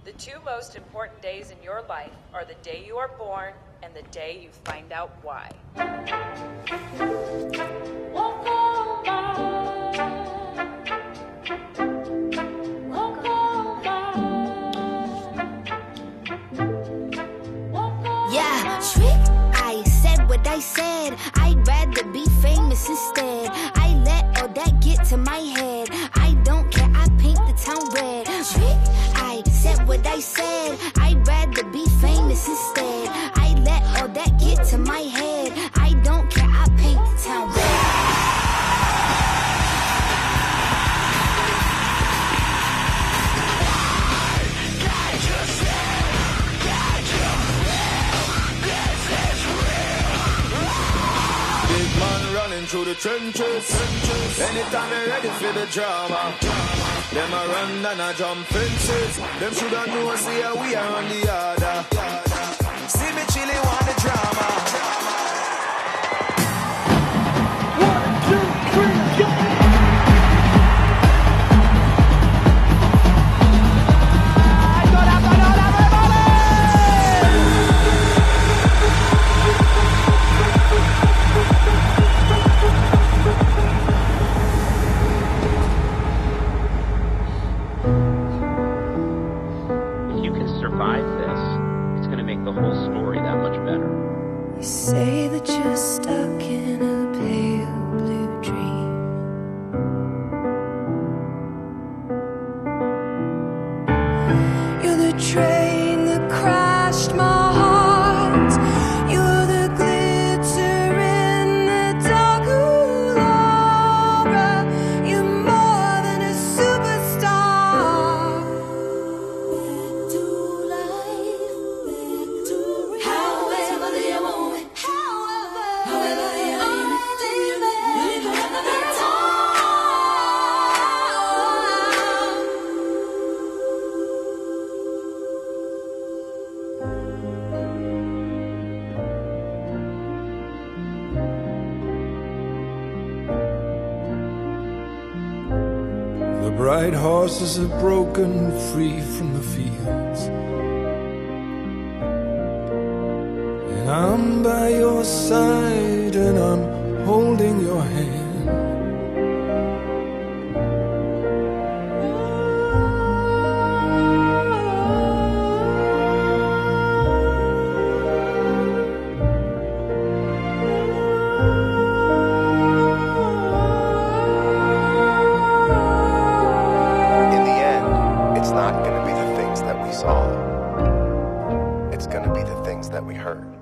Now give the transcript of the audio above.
The two most important days in your life are the day you are born and the day you find out why. Yeah, I said what I said. I'd rather be famous instead. I let all that get to my head. I don't care, I paint the town red. I said what I said. I'd rather be famous instead. I let all that get to my head. I don't care, I paint the town red. Through the trenches. Anytime they're ready for the drama, them a run and a jump fences. Them shoulda know see how we are on the other. See me chilling want the drama. 1, 2, 3, go! The whole story that much better. You say that you're stuck in a pale blue dream. You're the train that crashed my heart. You're the glitter in the dark. Ooh, Laura, you're more than a superstar. Back to life. However the moment, however the moment, live another time. The bright horses are broken free from the fields, and I'm by your side and I'm holding your hand. In the end, it's not going to be the things that we saw. It's going to be the things that we heard.